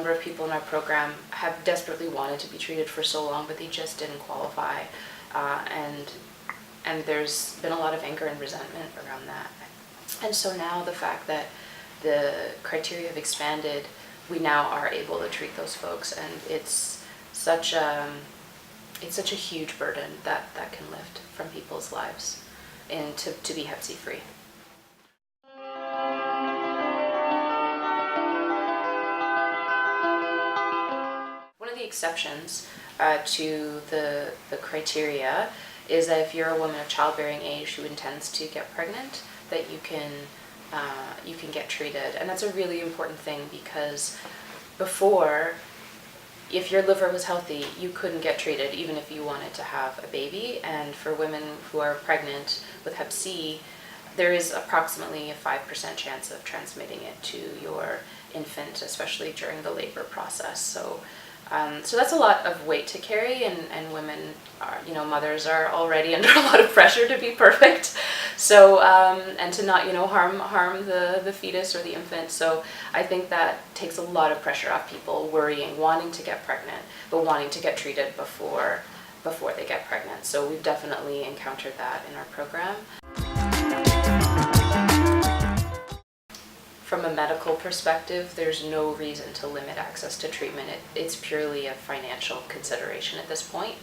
number of people in our program have desperately wanted to be treated for so long, but they just didn't qualify. And there's been a lot of anger and resentment around that. And so now the fact that the criteria have expanded, we now are able to treat those folks, and it's such a huge burden that can lift from people's lives, and to be Hep C free. One of the exceptions to the criteria is that if you're a woman of childbearing age who intends to get pregnant, that you can get treated. And that's a really important thing, because before, if your liver was healthy, you couldn't get treated even if you wanted to have a baby. And for women who are pregnant with Hep C, there is approximately a 5% chance of transmitting it to your infant, especially during the labor process. So that's a lot of weight to carry, and women are, mothers are already under a lot of pressure to be perfect. So, and to not, harm the fetus or the infant. So I think that takes a lot of pressure off people worrying, wanting to get pregnant, but wanting to get treated before they get pregnant. So we've definitely encountered that in our program. From a medical perspective, there's no reason to limit access to treatment. It's purely a financial consideration at this point.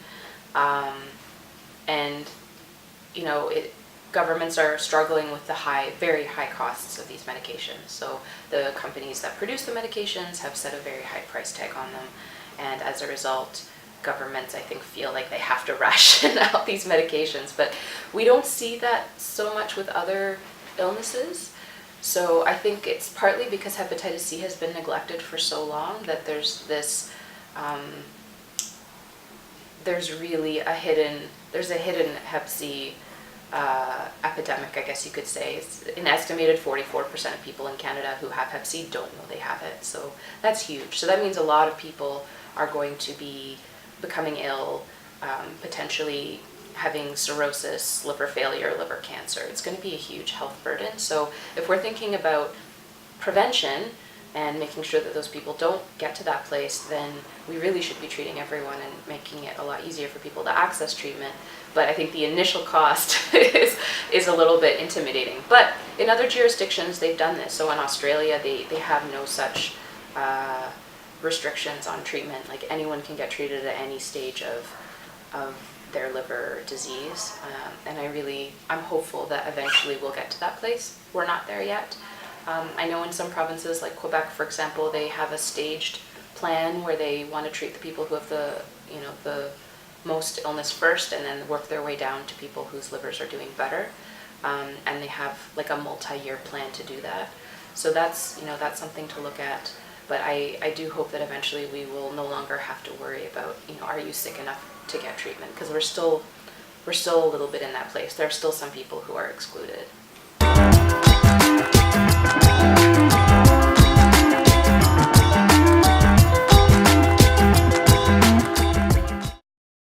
Governments are struggling with the very high costs of these medications. So the companies that produce the medications have set a very high price tag on them. And as a result, governments, I think, feel like they have to ration out these medications. But we don't see that so much with other illnesses. So I think it's partly because hepatitis C has been neglected for so long that there's this, there's a hidden Hep C epidemic, I guess you could say. It's an estimated 44% of people in Canada who have Hep C don't know they have it. So that's huge. So that means a lot of people are going to be becoming ill, potentially having cirrhosis, liver failure, liver cancer. It's going to be a huge health burden. So if we're thinking about prevention and making sure that those people don't get to that place, then we really should be treating everyone and making it a lot easier for people to access treatment. But I think the initial cost is a little bit intimidating. But in other jurisdictions, they've done this. So in Australia, they have no such restrictions on treatment. Like, anyone can get treated at any stage of their liver disease, and I'm hopeful that eventually we'll get to that place. We're not there yet. I know in some provinces, like Quebec, for example, they have a staged plan where they want to treat the people who have the most illness first, and then work their way down to people whose livers are doing better. And they have like a multi-year plan to do that. So that's something to look at. But I do hope that eventually we will no longer have to worry about, are you sick enough to get treatment? Because we're still a little bit in that place. There are still some people who are excluded.